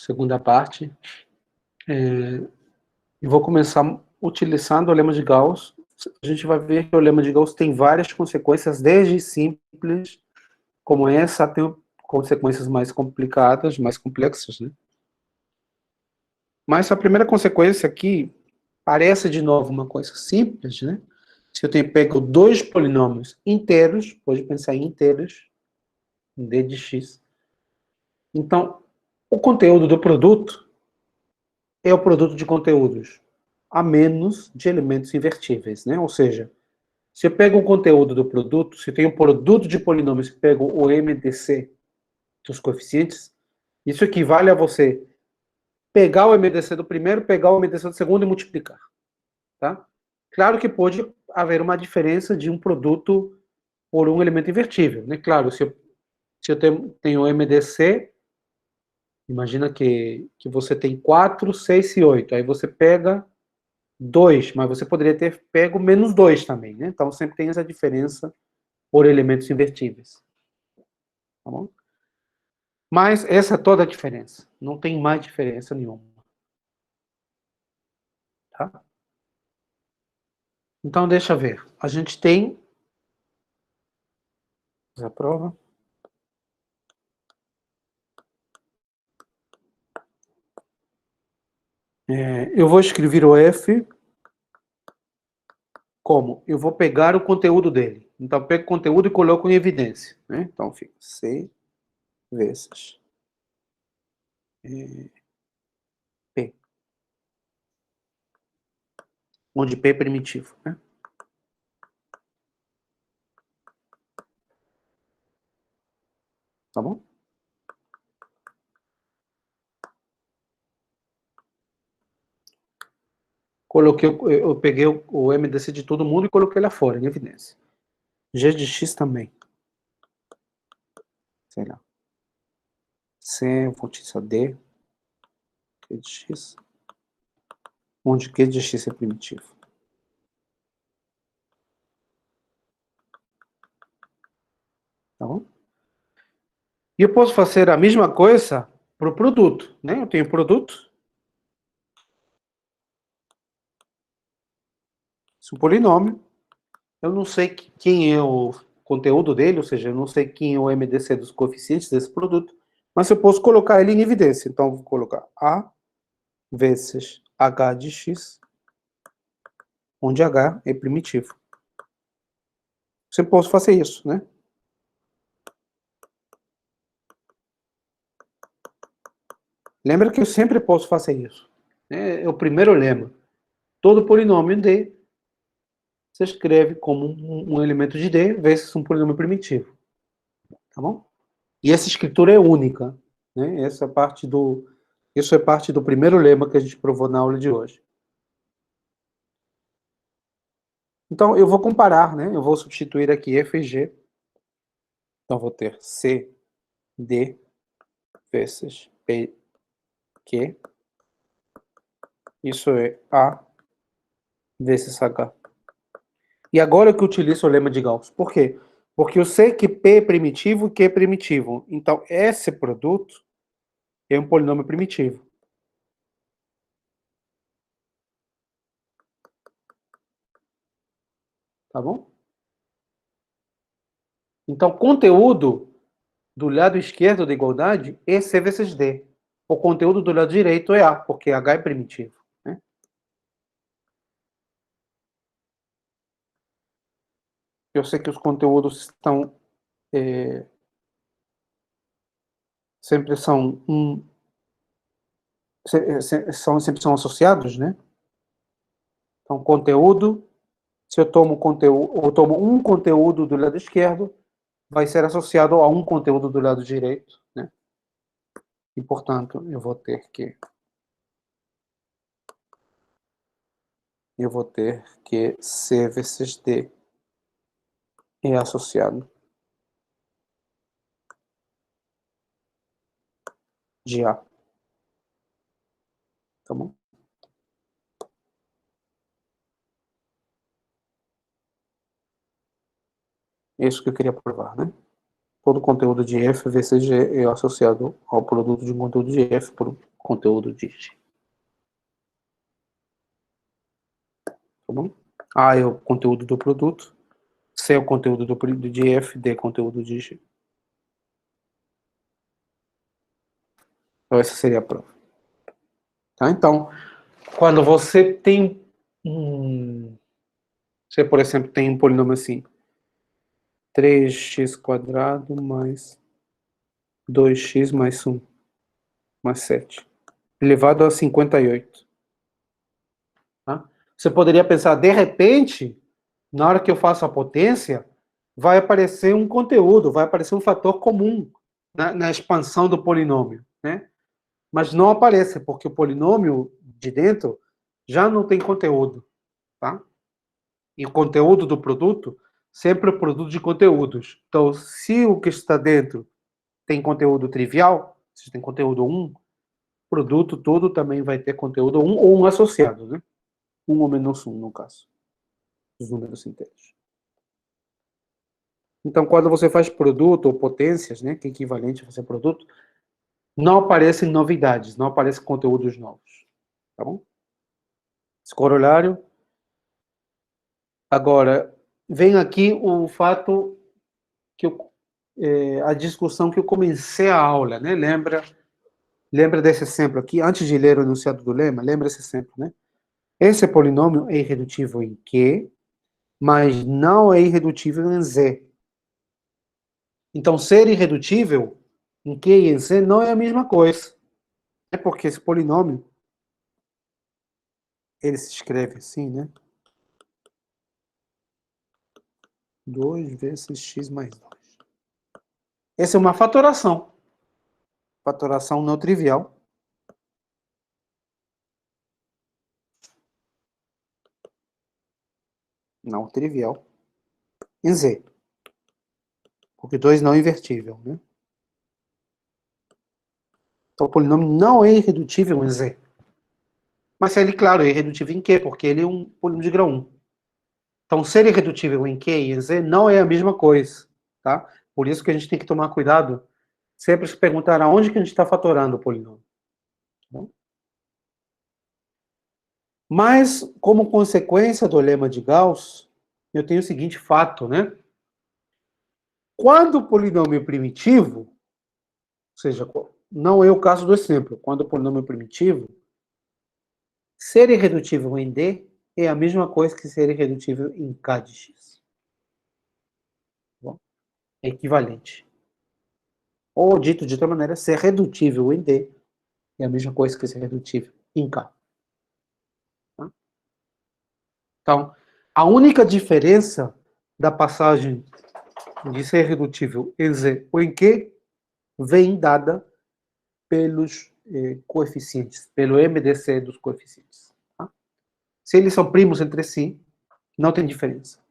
segunda parte. E vou começar utilizando o lema de Gauss. A gente vai ver que o lema de Gauss tem várias consequências, desde simples, como essa, até consequências mais complicadas, mais complexas, né? Mas a primeira consequência aqui parece, de novo, uma coisa simples, né? Se eu pego dois polinômios inteiros, pode pensar em inteiros, em d de x. Então, o conteúdo do produto é o produto de conteúdos a menos de elementos invertíveis, né? Ou seja, se eu pego o conteúdo do produto, se eu tenho um produto de polinômios e pego o MDC dos coeficientes, isso equivale a você pegar o MDC do primeiro, pegar o MDC do segundo e multiplicar, tá? Claro que pode haver uma diferença de um produto por um elemento invertível, né? Claro, se eu tenho o MDC, imagina que você tem 4, 6 e 8, aí você pega 2, mas você poderia ter pego menos 2 também, né? Então sempre tem essa diferença por elementos invertíveis. Tá bom? Mas essa é toda a diferença. Não tem mais diferença nenhuma. Tá? Então deixa eu ver. A gente tem... a prova. Eu vou escrever o F como? Eu vou pegar o conteúdo dele. Então, eu pego o conteúdo e coloco em evidência. Né? Então, fica C vezes P. Onde P é primitivo. Né? Tá bom? Eu peguei o MDC de todo mundo e coloquei lá fora, em evidência. G de X também. Sei lá. C, potência D, Q de X. Onde Q de X é primitivo. Tá bom? E eu posso fazer a mesma coisa para o produto, né? Eu tenho produto. Isso é um polinômio. Eu não sei quem é o conteúdo dele, ou seja, eu não sei quem é o MDC dos coeficientes desse produto, mas eu posso colocar ele em evidência. Então, eu vou colocar A vezes H de X, onde H é primitivo. Você pode fazer isso, né? Lembra que eu sempre posso fazer isso. É o primeiro lema. Todo polinômio D se escreve como um elemento de D vezes um polinômio primitivo. Tá bom? E essa escritura é única. Né? Isso é parte do primeiro lema que a gente provou na aula de hoje. Então, eu vou comparar, né? Eu vou substituir aqui F e G. Então, vou ter C, D vezes P, Q. Isso é A vezes H. E agora que eu utilizo o lema de Gauss. Por quê? Porque eu sei que P é primitivo e Q é primitivo. Então, esse produto é um polinômio primitivo. Tá bom? Então, conteúdo do lado esquerdo da igualdade é C vezes D. O conteúdo do lado direito é A, porque H é primitivo. Né? Eu sei que os conteúdos estão... sempre são sempre são associados, né? Então, conteúdo, se eu tomo um conteúdo do lado esquerdo, vai ser associado a um conteúdo do lado direito, né? E, portanto, eu vou ter que C vezes D é associado de A. Tá bom? É isso que eu queria provar, né? Todo conteúdo de F vezes G é associado ao produto de um conteúdo de F por conteúdo de G. Tá bom? A é o conteúdo do produto, C é o conteúdo de F, D é o conteúdo de G. Então, essa seria a prova. Tá? Então, quando você tem você, por exemplo, tem um polinômio assim, 3x² mais 2x mais 1 mais 7, elevado a 58. Tá? Você poderia pensar, de repente, na hora que eu faço a potência, vai aparecer um conteúdo, vai aparecer um fator comum na expansão do polinômio, né? Mas não aparece, porque o polinômio de dentro já não tem conteúdo, tá? E o conteúdo do produto sempre é o produto de conteúdos. Então, se o que está dentro tem conteúdo trivial, se tem conteúdo 1, o produto todo também vai ter conteúdo 1 ou 1 associado, né? 1 ou menos 1, no caso, os números inteiros. Então, quando você faz produto ou potências, né, que é equivalente a fazer produto, não aparecem novidades, não aparecem conteúdos novos, tá bom? Esse corolário. Agora, vem aqui o fato que a discussão que eu comecei a aula, né? Lembra desse exemplo aqui? Antes de ler o enunciado do lema, lembra esse exemplo, né? Esse polinômio é irredutível em Q, mas não é irredutível em Z. Então, ser irredutível em Q e em Z não é a mesma coisa. É porque esse polinômio, ele se escreve assim, né? 2 vezes x mais 2. Essa é uma fatoração. Fatoração não trivial. Não trivial. Em Z. Porque 2 não é invertível, né? Então, o polinômio não é irredutível em Z. Mas ele, claro, é irredutível em Q, porque ele é um polínômio de grau 1. Então, ser irredutível em Q e em Z não é a mesma coisa, tá? Por isso que a gente tem que tomar cuidado sempre se perguntar aonde que a gente está fatorando o polinômio. Tá bom? Mas, como consequência do lema de Gauss, eu tenho o seguinte fato, né? Quando o polinômio é primitivo, ou seja, não é o caso do exemplo, quando o polinômio é primitivo, ser irredutível em D é a mesma coisa que ser irredutível em K de X. Bom, é equivalente. Ou, dito de outra maneira, ser redutível em D é a mesma coisa que ser redutível em K. Tá? Então, a única diferença da passagem de ser redutível em Z ou em Q vem dada pelos coeficientes, pelo MDC dos coeficientes. Tá? Se eles são primos entre si, não tem diferença.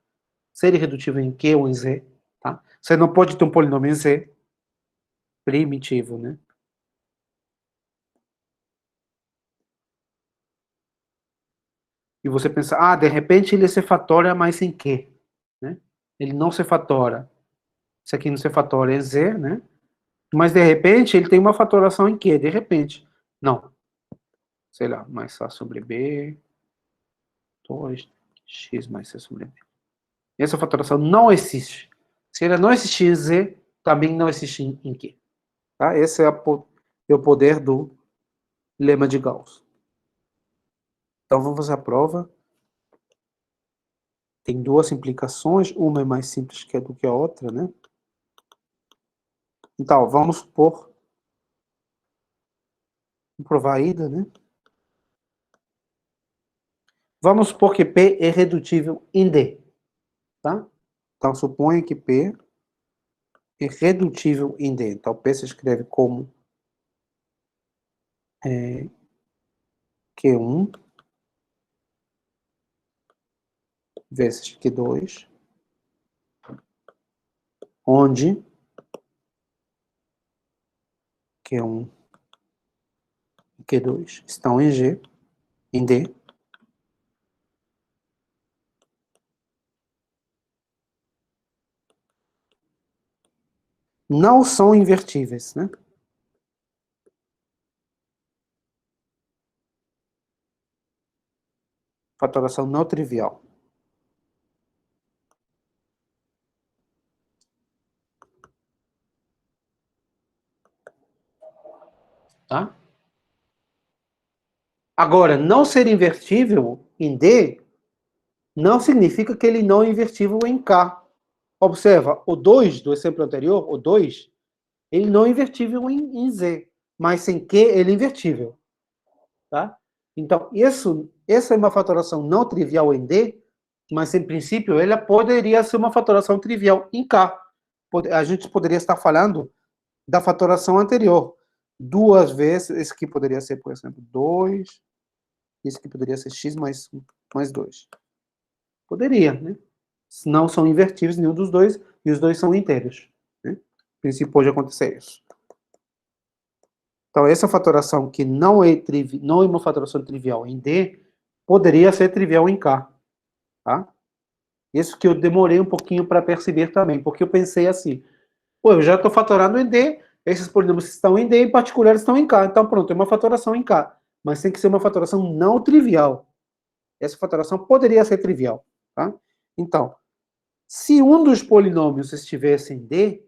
Ser irredutível em Q ou em Z, tá? Você não pode ter um polinômio em Z primitivo, né? E você pensa, de repente ele se fatora mais em Q, né? Ele não se fatora. Isso aqui não se fatora em Z, né? Mas de repente ele tem uma fatoração em Q, de repente. Não. Sei lá, mais A sobre B, 2x mais C sobre B. Essa fatoração não existe. Se ela não existir em Z, também não existe em Q. Tá? Esse é o poder do lema de Gauss. Então vamos fazer a prova. Tem duas implicações, uma é mais simples do que a outra, né? Então, vamos provar a ida, né? Vamos supor que P é redutível em D, tá? Então, suponha que P é redutível em D. Então, P se escreve como Q1 vezes Q2, onde Q1 e Q2 estão em G, em D, não são invertíveis, né? Fatoração não trivial. Tá? Agora, não ser invertível em D não significa que ele não é invertível em K. Observa, o 2 do exemplo anterior, o 2, ele não é invertível em Z, mas sem Q ele é invertível. Tá? Então, essa é uma fatoração não trivial em D, mas em princípio ela poderia ser uma fatoração trivial em K. A gente poderia estar falando da fatoração anterior. Duas vezes, esse aqui poderia ser, por exemplo, 2, esse aqui poderia ser x mais 2. Poderia, né? Não são invertíveis nenhum dos dois, e os dois são inteiros. Né? Em princípio, pode acontecer isso. Então, essa fatoração que não é uma fatoração trivial em D, poderia ser trivial em K. Tá? Isso que eu demorei um pouquinho para perceber também, porque eu pensei assim, pô, eu já estou fatorando em D, esses polinômios estão em D, em particular estão em K, então pronto, é uma fatoração em K, mas tem que ser uma fatoração não trivial. Essa fatoração poderia ser trivial. Tá? Então, se um dos polinômios estivesse em D,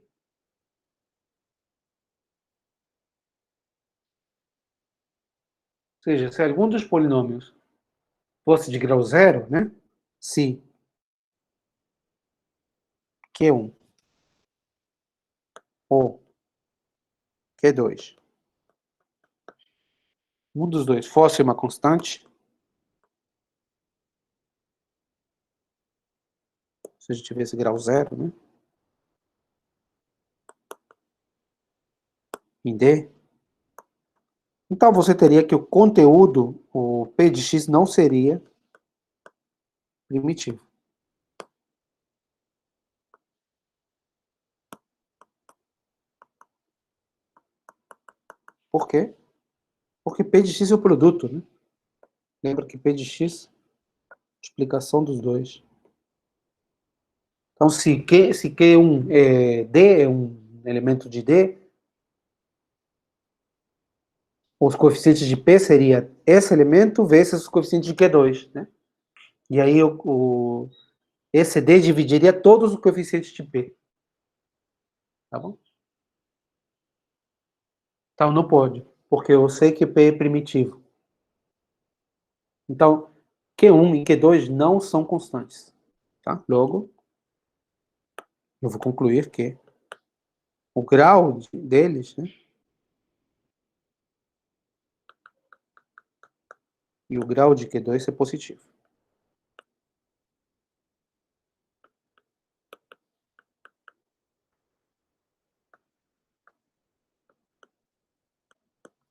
ou seja, se algum dos polinômios fosse de grau zero, né? Se Q1 ou Q2, um dos dois fosse uma constante, se a gente tivesse grau zero, né? Em D, então você teria que o conteúdo, o P de X, não seria primitivo. Por quê? Porque P de X é o produto, né? Lembra que P de X, explicação dos dois. Então, se Q1 é D, é um elemento de D, os coeficientes de P seria esse elemento vezes os coeficientes de Q2, né? E aí esse D dividiria todos os coeficientes de P. Tá bom? Então não pode, porque eu sei que P é primitivo. Então, Q1 e Q2 não são constantes. Tá? Logo, eu vou concluir que o grau deles, né, e o grau de Q2 é positivo.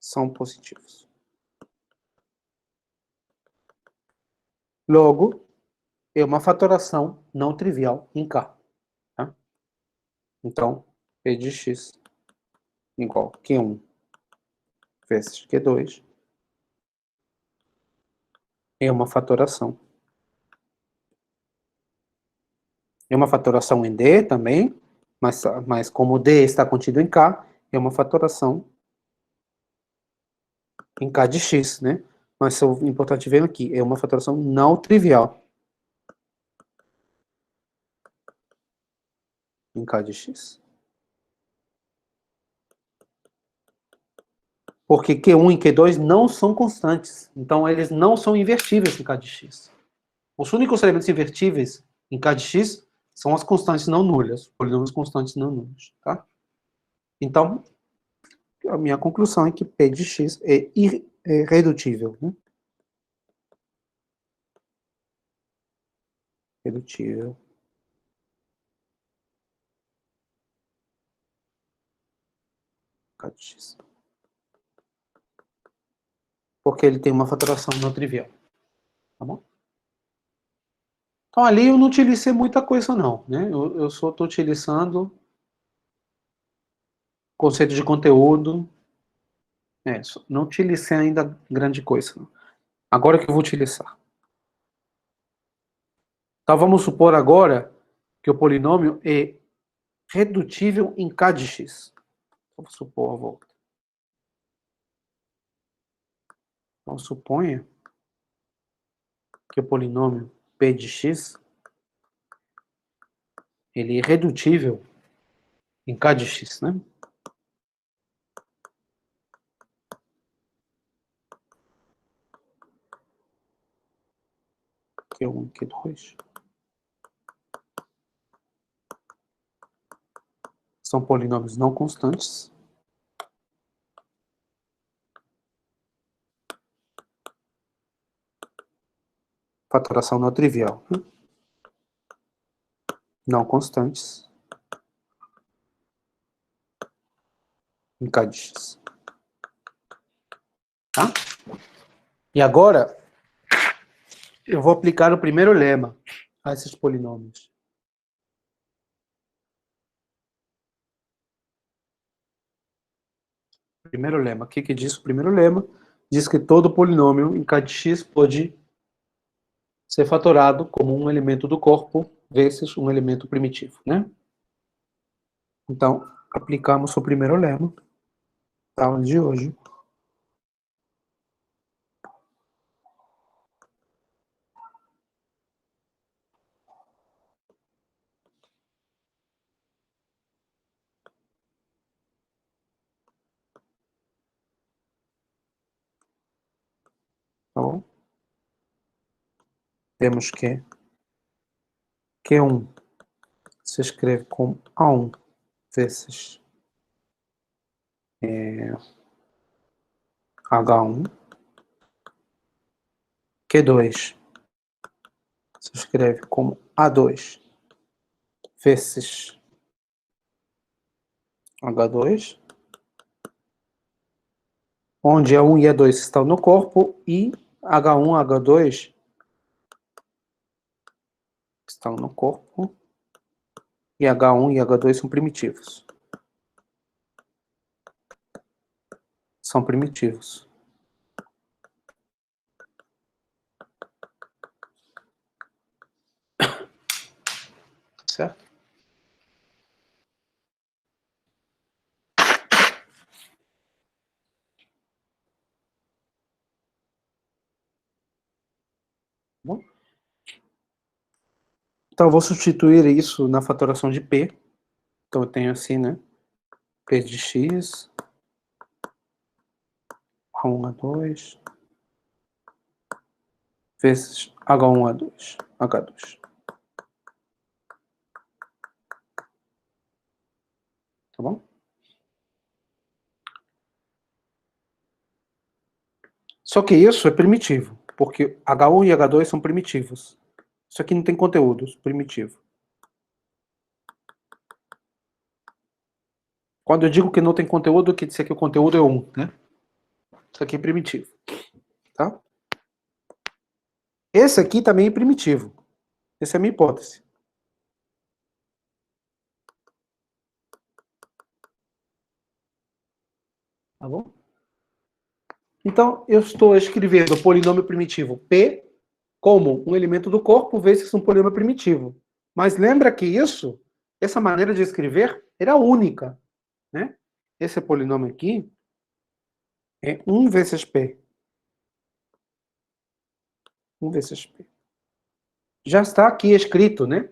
São positivos. Logo, é uma fatoração não trivial em K. Tá? Então, P de X igual a Q1 vezes Q2 é uma fatoração. É uma fatoração em D também, mas como D está contido em K, é uma fatoração em K de X, né? Mas é importante ver aqui, é uma fatoração não trivial em K de X. Porque Q1 e Q2 não são constantes, então eles não são invertíveis em K de X. Os únicos elementos invertíveis em K de X são as constantes não nulas, polinômios constantes não nulos, tá? Então, a minha conclusão é que P de X é irredutível, né? Redutível. K de X. Porque ele tem uma fatoração não trivial, tá bom? Então, ali eu não utilizei muita coisa, não, né? Eu só estou utilizando conceito de conteúdo, não utilizei ainda grande coisa, não. Agora que eu vou utilizar. Então, vamos supor agora que o polinômio é redutível em K de X. Vamos supor a volta. Então, suponha que o polinômio p de x, ele é irredutível em k de x, né? Q1, Q2. São polinômios não constantes. Fatoração não trivial, né? Não constantes em k de x. Tá? E agora, eu vou aplicar o primeiro lema a esses polinômios. Primeiro lema. O que diz o primeiro lema? Diz que todo polinômio em k de x pode ser fatorado como um elemento do corpo vezes um elemento primitivo, né? Então, aplicamos o primeiro lema da aula de hoje. Tá bom? Temos que Q1 se escreve como A1 vezes H1. Q2 se escreve como A2 vezes H2, onde A1 e A2 estão no corpo e H1 e H2 estão no corpo e H1 e H2 são primitivos. São primitivos. Certo? Bom. Então, eu vou substituir isso na fatoração de P. Então, eu tenho assim, né? P de x, A1, A2, vezes H1, A2, H2. Tá bom? Só que isso é primitivo, porque H1 e H2 são primitivos. Isso aqui não tem conteúdo, primitivo. Quando eu digo que não tem conteúdo, quer dizer que o conteúdo é 1, né? Isso aqui é primitivo. Tá? Esse aqui também é primitivo. Essa é a minha hipótese. Tá bom? Então, eu estou escrevendo o polinômio primitivo P como um elemento do corpo vezes um polinômio primitivo. Mas lembra que isso, essa maneira de escrever, era única, né? Esse polinômio aqui é 1 vezes P. 1 vezes P. Já está aqui escrito, né?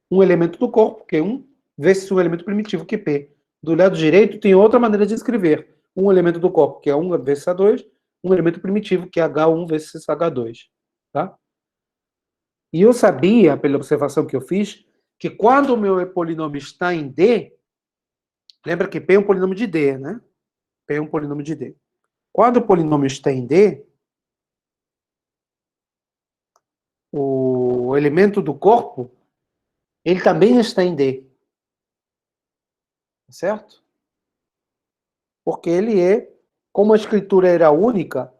Um elemento do corpo, que é 1, vezes um elemento primitivo, que é P. Do lado direito tem outra maneira de escrever. Um elemento do corpo, que é 1 vezes H2, um elemento primitivo, que é H1 vezes H2. Tá? E eu sabia, pela observação que eu fiz, que quando o meu polinômio está em D, lembra que P é um polinômio de D, né? P é um polinômio de D. Quando o polinômio está em D, o elemento do corpo, ele também está em D. Certo? Porque ele é, como a escritura era única,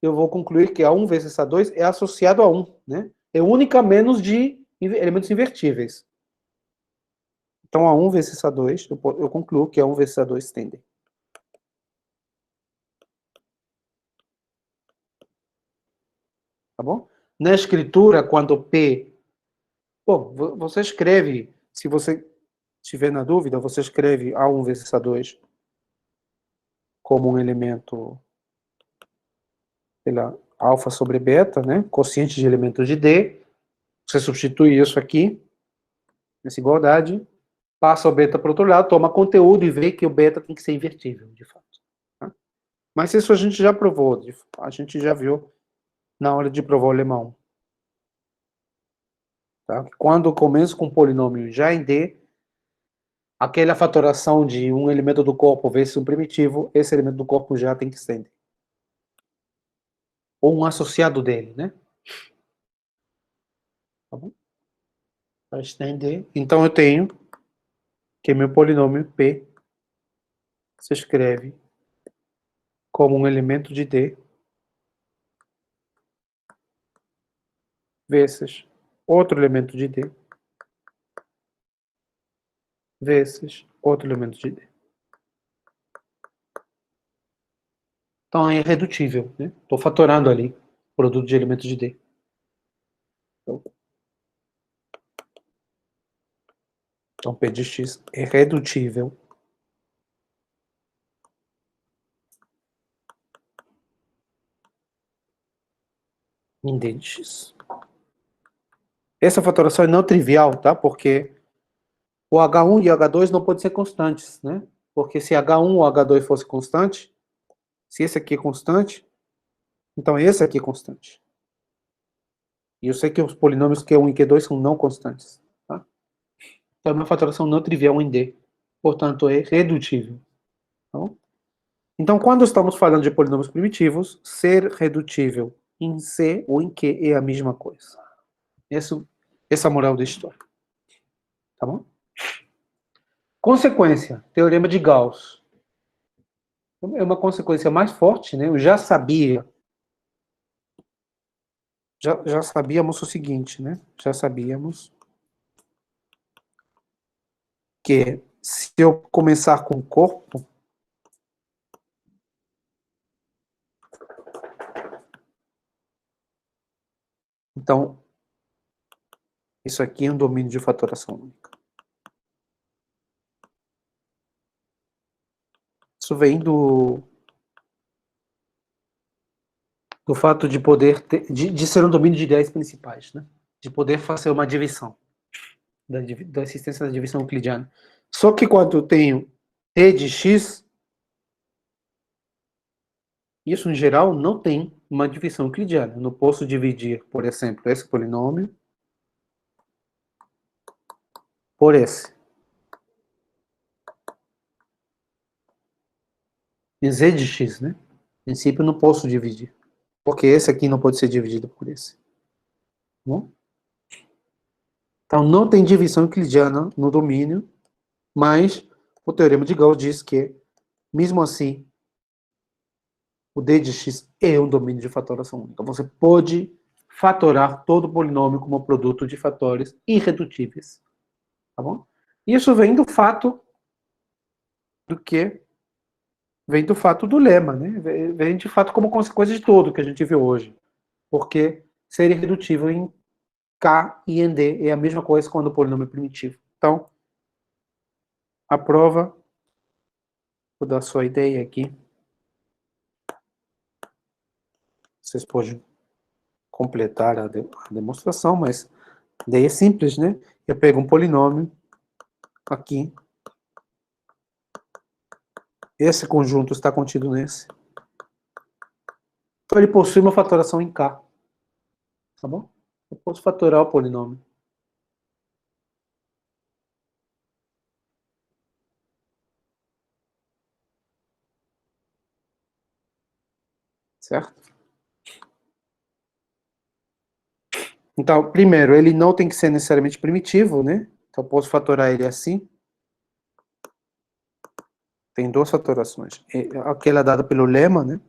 eu vou concluir que A1 vezes A2 é associado a 1, né? É única menos de elementos invertíveis. Então, A1 vezes A2, eu concluo que A1 vezes A2 tendem. Tá bom? Na escritura, quando P... Bom, você escreve, se você tiver na dúvida, você escreve A1 vezes A2 como um elemento pela alfa sobre beta, né? Quociente de elementos de D. Você substitui isso aqui, nessa igualdade, passa o beta para o outro lado, toma conteúdo e vê que o beta tem que ser invertível, de fato. Tá? Mas isso a gente já provou, a gente já viu na hora de provar o lemma 1. Tá? Quando eu começo com um polinômio já em D, aquela fatoração de um elemento do corpo vezes um primitivo, esse elemento do corpo já tem que ser em D. Ou um associado dele, né? Tá bom? Para estender. Então eu tenho que meu polinômio P se escreve como um elemento de D vezes outro elemento de D vezes outro elemento de D. Então é irredutível, né? Estou fatorando ali produto de elementos de D. Então P de x é redutível em D de x. Essa fatoração é não trivial, tá? Porque o H1 e o H2 não podem ser constantes, né? Porque se H1 ou H2 fosse constante, se esse aqui é constante, então esse aqui é constante. E eu sei que os polinômios Q1 e Q2 são não constantes. Tá? Então é uma fatoração não trivial em D. Portanto, é redutível. Tá bom? Então, quando estamos falando de polinômios primitivos, ser redutível em C ou em Q é a mesma coisa. Essa é a moral da história. Tá bom? Consequência, teorema de Gauss. É uma consequência mais forte, né? Eu já sabia. Já sabíamos o seguinte, né? Já sabíamos que se eu começar com o corpo, então isso aqui é um domínio de fatoração única. Isso vem do fato de poder ter, de ser um domínio de ideias principais, né? De poder fazer uma divisão, da existência da divisão euclidiana. Só que quando eu tenho t de x, isso em geral não tem uma divisão euclidiana. Eu não posso dividir, por exemplo, esse polinômio por esse. Em z de x, né? Em princípio, eu não posso dividir. Porque esse aqui não pode ser dividido por esse. Bom? Então, não tem divisão euclidiana no domínio, mas o teorema de Gauss diz que, mesmo assim, o d de x é um domínio de fatoração única. Então, você pode fatorar todo polinômio como produto de fatores irredutíveis. Tá bom? Isso vem do fato do que? Vem do fato do lema, né? Vem de fato como consequência de tudo que a gente viu hoje. Porque ser irredutível em K e em D é a mesma coisa quando o polinômio é primitivo. Então, a prova, vou dar só a ideia aqui. Vocês podem completar a demonstração, mas daí é simples, né? Eu pego um polinômio aqui. Esse conjunto está contido nesse. Então ele possui uma fatoração em K. Tá bom? Eu posso fatorar o polinômio. Certo? Então, primeiro, ele não tem que ser necessariamente primitivo, né? Então eu posso fatorar ele assim. Tem duas fatorações. Aquela dada pelo lema, né?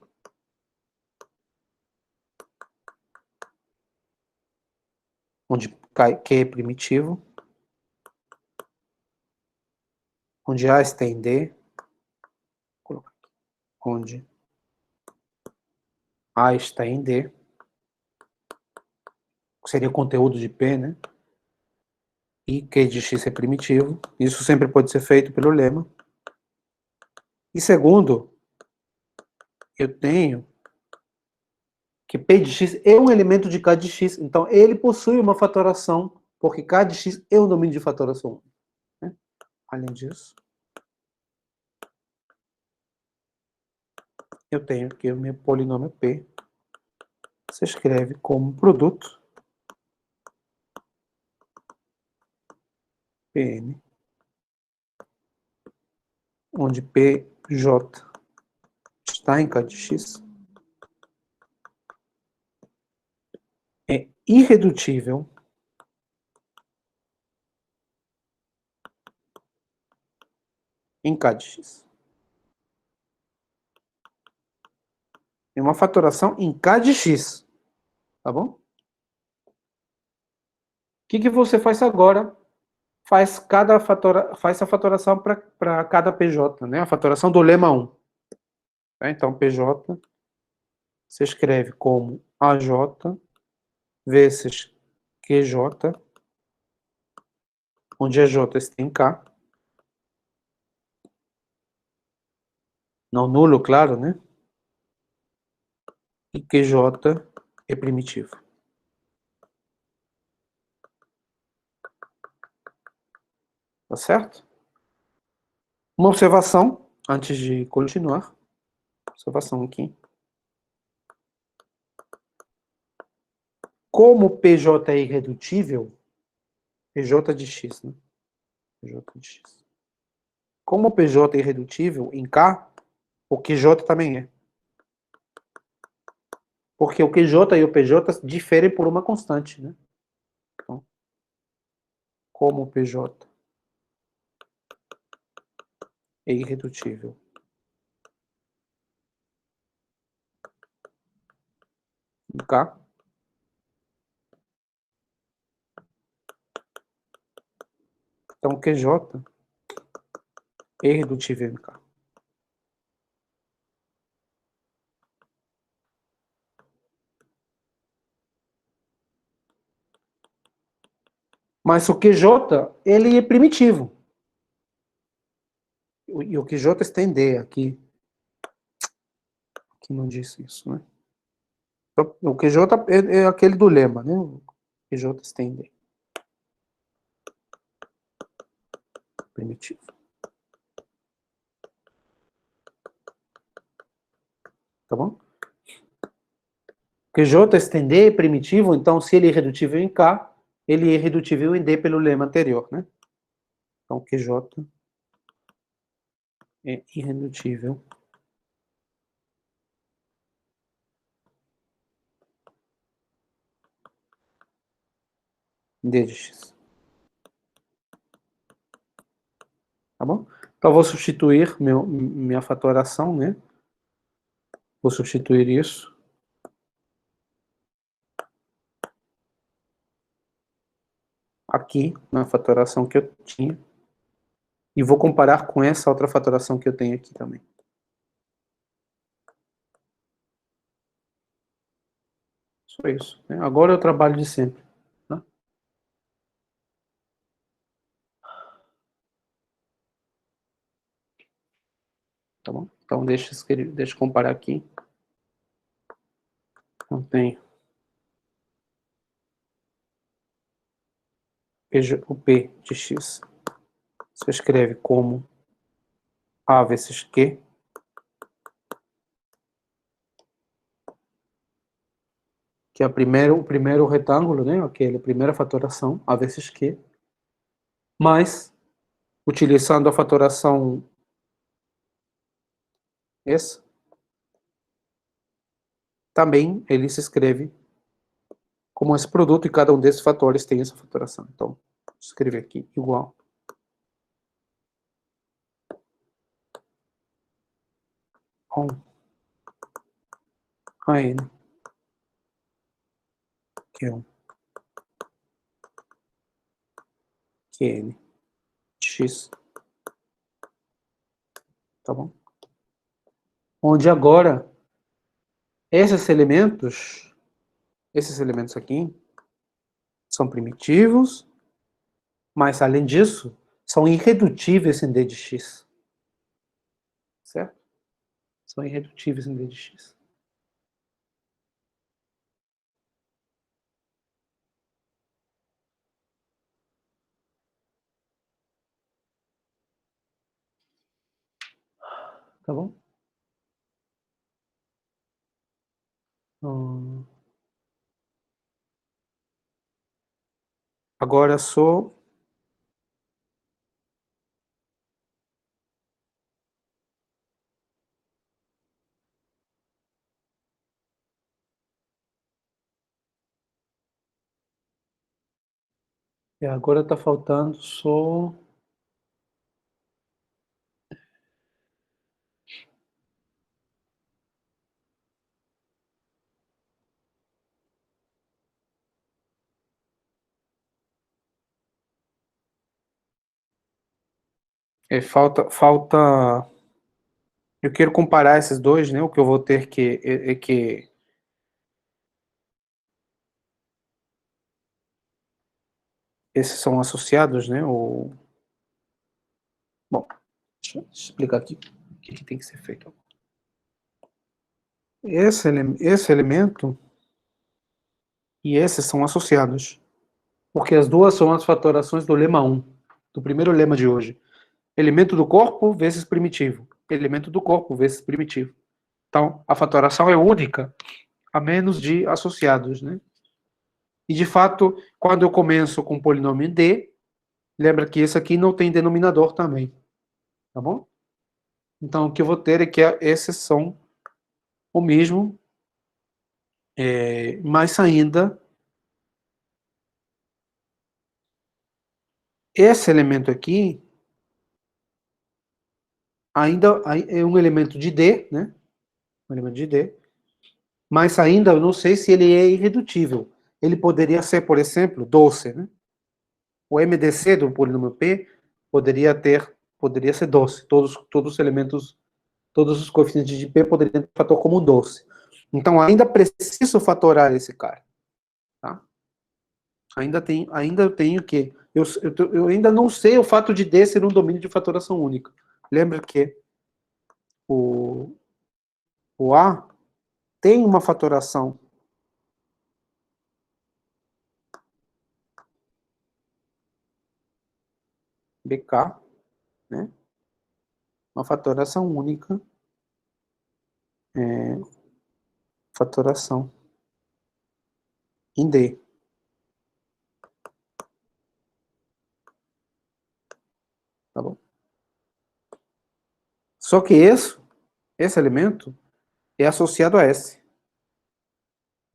Onde Q é primitivo. Onde A está em D. Onde A está em D. Seria o conteúdo de P, né? E Q de x é primitivo. Isso sempre pode ser feito pelo lema. E segundo, eu tenho que P de x é um elemento de K de x, então ele possui uma fatoração, porque K de x é um domínio de fatoração. Né? Além disso, eu tenho aqui o meu polinômio P, se escreve como produto Pn, onde Pj está em K de x, é irredutível em K de x. É uma fatoração em K de x, tá bom? O que você faz agora? Faz a fatoração para cada PJ, né? A fatoração do lema 1. Tá? Então, PJ se escreve como AJ vezes QJ, onde AJ está em K. Não nulo, claro, né? E QJ é primitivo. Tá certo? Uma observação, antes de continuar. Observação aqui. Como PJ é irredutível, PJ de x, né? PJ de x. Como PJ é irredutível em K, o QJ também é. Porque o QJ e o PJ diferem por uma constante, né? Então, como o PJ é irredutível em K, então o QJ é irredutível em K. Mas o QJ, ele é primitivo. E o QJ está em D aqui. Aqui não disse isso, né? O QJ é aquele do lema, né? O QJ está em D. Primitivo. Tá bom? QJ está em D é primitivo, então se ele é irredutível em K, ele é irredutível em D pelo lema anterior, né? Então QJ é irredutível em D de x. Tá bom? Então, vou substituir minha fatoração, né? Vou substituir isso aqui na fatoração que eu tinha e vou comparar com essa outra fatoração que eu tenho aqui também. Só isso. Né? Agora é o trabalho de sempre. Tá? Tá bom? Então, deixa eu comparar aqui. Então, tenho o P de x se escreve como A vezes Q, que é o primeiro retângulo, né? Aquela primeira fatoração, A vezes Q, mais, utilizando a fatoração essa, também ele se escreve como esse produto e cada um desses fatores tem essa fatoração. Então, vou escrever aqui igual a n, que é qn x, tá bom? Onde agora esses elementos aqui são primitivos, mas além disso, são irredutíveis em d de x. Certo? São irredutíveis em d de x. Tá bom? Hum, Agora sou... agora está faltando só... falta... Eu quero comparar esses dois, né? O que eu vou ter que esses são associados, né? Bom, deixa eu explicar aqui o que tem que ser feito. Esse elemento e esses são associados, porque as duas são as fatorações do lema 1, do primeiro lema de hoje. Elemento do corpo vezes primitivo. Elemento do corpo vezes primitivo. Então, a fatoração é única, a menos de associados, né? E, de fato, quando eu começo com o polinômio D, lembra que esse aqui não tem denominador também, tá bom? Então, o que eu vou ter é que esses são o mesmo, mas ainda, esse elemento aqui, ainda é um elemento de D, né? Um elemento de D, mas ainda eu não sei se ele é irredutível. Ele poderia ser, por exemplo, doce, né? O MDC do polinômio P poderia ser doce. Todos os elementos, todos os coeficientes de P poderiam ter fator comum doce. Então, ainda preciso fatorar esse cara. Tá? Ainda eu tenho que... Eu ainda não sei o fato de D ser um domínio de fatoração única. Lembra que o, o A tem uma fatoração BK, né? Uma fatoração única, fatoração em D. Tá bom? Só que esse elemento é associado a S.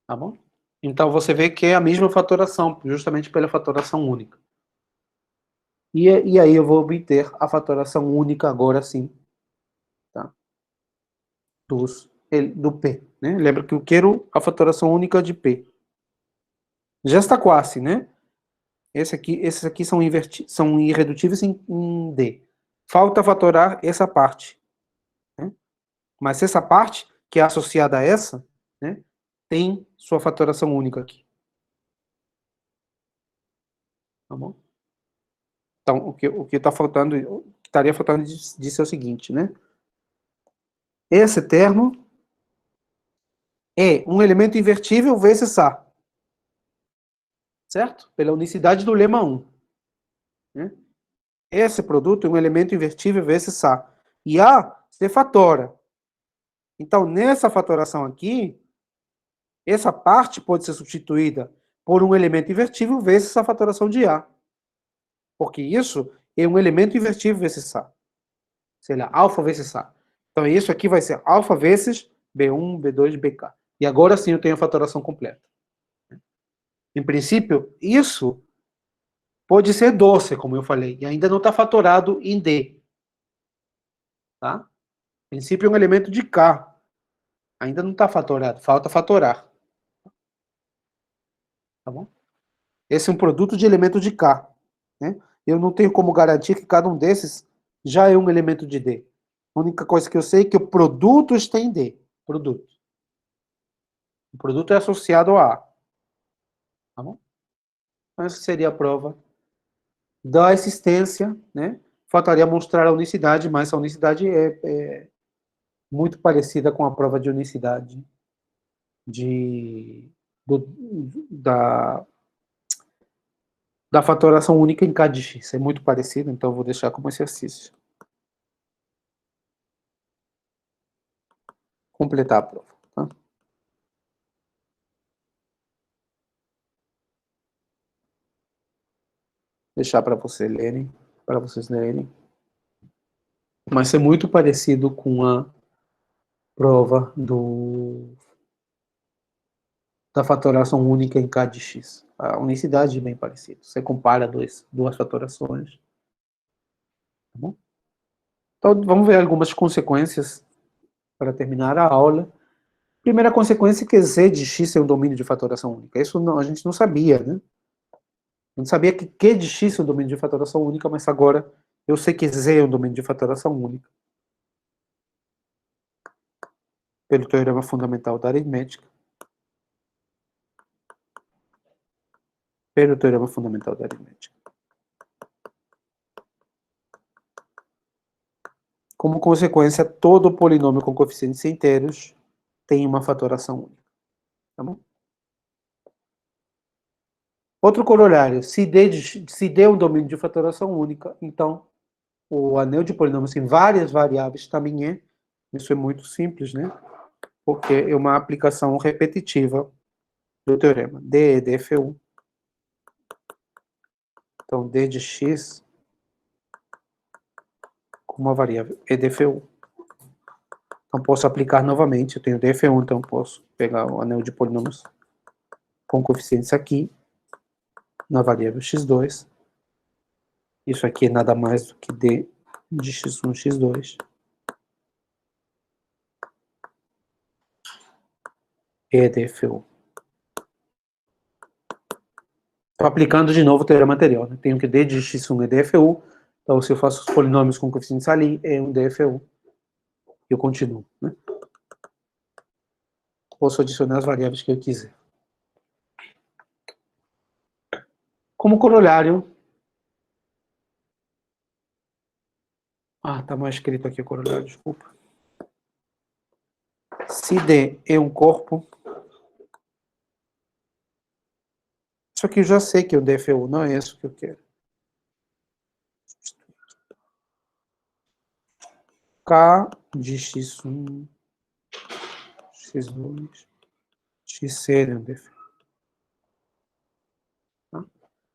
Tá bom? Então você vê que é a mesma fatoração, justamente pela fatoração única. E aí eu vou obter a fatoração única agora sim, tá? Do P, né? Lembra que eu quero a fatoração única de P. Já está quase, né? Esses aqui são irredutíveis em D. Falta fatorar essa parte, né? Mas essa parte, que é associada a essa, né, tem sua fatoração única aqui. Tá bom? Então, o que está faltando, o que estaria faltando disso é o seguinte, né? Esse termo é um elemento invertível vezes A, certo? Pela unicidade do lema 1. Né? Esse produto é um elemento invertível vezes A. E A se fatora. Então, nessa fatoração aqui, essa parte pode ser substituída por um elemento invertível vezes a fatoração de A. Porque isso é um elemento invertível vezes A. Sei lá, alfa vezes A. Então, isso aqui vai ser alfa vezes B1, B2, BK. E agora sim eu tenho a fatoração completa. Em princípio, isso pode ser doce, como eu falei, e ainda não está fatorado em D. Tá? Em princípio, é um elemento de K. Ainda não está fatorado, falta fatorar. Tá bom? Esse é um produto de elemento de K. Né? Eu não tenho como garantir que cada um desses já é um elemento de D. A única coisa que eu sei é que o produto está em D. Produto. O produto é associado a A. Tá bom? Então, essa seria a prova da existência, né? Faltaria mostrar a unicidade, mas a unicidade é muito parecida com a prova de unicidade de, do, da, da fatoração única em K de x. É muito parecido, então eu vou deixar como exercício. completar a prova. Tá? Deixar para vocês lerem. Mas é muito parecido com a prova da fatoração única em K de x. A unicidade é bem parecida. Você compara duas fatorações. Tá bom? Então, vamos ver algumas consequências para terminar a aula. Primeira consequência é que z de x é um domínio de fatoração única. Isso não, a gente não sabia, né? Eu não sabia que Q de x é um domínio de fatoração única, mas agora eu sei que z é um domínio de fatoração única. Pelo teorema fundamental da aritmética. Pelo teorema fundamental da aritmética. Como consequência, todo polinômio com coeficientes inteiros tem uma fatoração única. Tá bom? Outro corolário, se D é um domínio de fatoração única, então o anel de polinômios em várias variáveis também é. Isso é muito simples, né? Porque é uma aplicação repetitiva do teorema. D é dFU. Então, D de x com uma variável é dFU. Então, posso aplicar novamente. Eu tenho dFU, então posso pegar o anel de polinômios com coeficientes aqui, na variável x2. Isso aqui é nada mais do que D de x1, x2. É dFU. Estou aplicando de novo o teorema anterior. Né? Tenho que D de x1 é dFU. Então, se eu faço os polinômios com coeficientes ali, é um dFU. Eu continuo. Né? Posso adicionar as variáveis que eu quiser. Como corolário... está mal escrito aqui o corolário, desculpa. Se D é um corpo... Isso aqui eu já sei que é o dFU, não é isso que eu quero. K de x1, x2, xc é um dFU.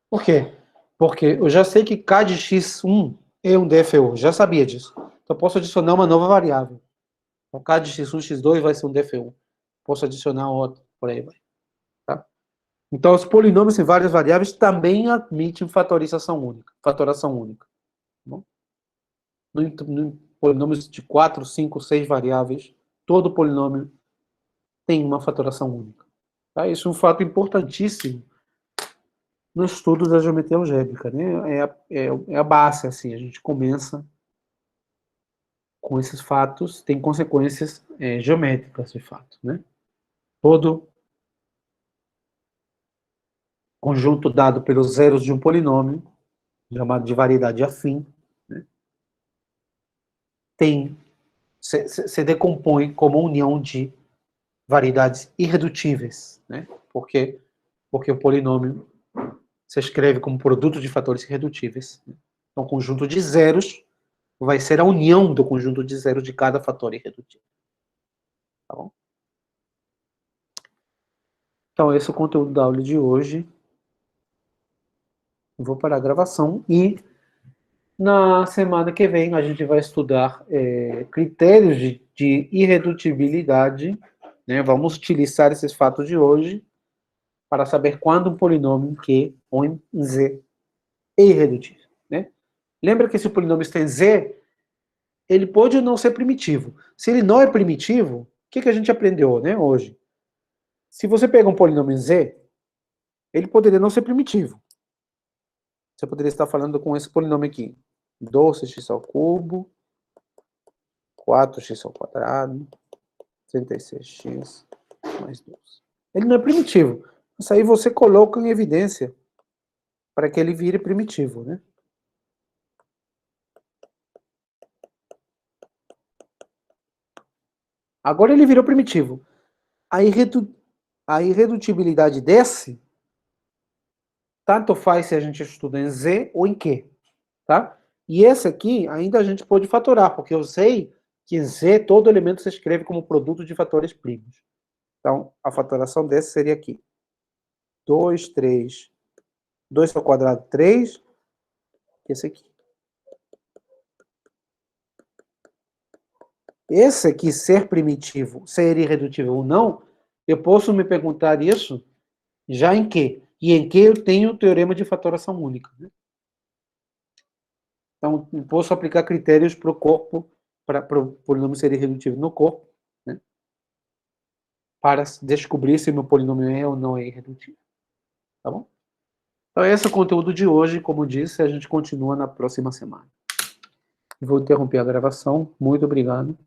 Por quê? Porque eu já sei que K de x1 é um dFU, já sabia disso. Então eu posso adicionar uma nova variável. O K de x1, x2 vai ser um dFU. Posso adicionar outro, por aí vai. Tá? Então os polinômios em várias variáveis também admitem fatorização única. Fatoração única. Tá bom? No polinômios de 4, 5, 6 variáveis, todo polinômio tem uma fatoração única. Tá? Isso é um fato importantíssimo no estudo da geometria algébrica, né? É a base, assim, a gente começa com esses fatos, tem consequências geométricas, de fato, né? Todo conjunto dado pelos zeros de um polinômio, chamado de variedade afim, né? Se decompõe como união de variedades irredutíveis, né? Porque o polinômio se escreve como produto de fatores irredutíveis. Né? Então, o conjunto de zeros vai ser a união do conjunto de zeros de cada fator irredutível. Tá bom? Então, esse é o conteúdo da aula de hoje. Eu vou parar a gravação e na semana que vem a gente vai estudar critérios de irredutibilidade. Né? Vamos utilizar esses fatos de hoje para saber quando um polinômio em Q ou em Z é irredutível. Né? Lembra que se o polinômio está em Z, ele pode ou não ser primitivo. Se ele não é primitivo, o que a gente aprendeu, né, hoje? Se você pega um polinômio em Z, ele poderia não ser primitivo. Você poderia estar falando com esse polinômio aqui. 12x ao cubo, 4x ao quadrado, 36x mais 12. Ele não é primitivo. Isso aí você coloca em evidência para que ele vire primitivo, né? Agora ele virou primitivo. A irredutibilidade desse, tanto faz se a gente estuda em Z ou em Q, tá? E esse aqui, ainda a gente pode fatorar, porque eu sei que Z, todo elemento se escreve como produto de fatores primos. Então, a fatoração desse seria aqui. 2, 3, 2 ao quadrado, 3, esse aqui. Esse aqui, ser primitivo, ser irredutível ou não, eu posso me perguntar isso já em Q. E em Q eu tenho o teorema de fatoração única. Né? Então, eu posso aplicar critérios para o corpo, para o polinômio ser irredutível no corpo, né? Para descobrir se o meu polinômio é ou não é irredutível. Tá bom? Então, esse é o conteúdo de hoje. Como disse, a gente continua na próxima semana. Vou interromper a gravação. Muito obrigado.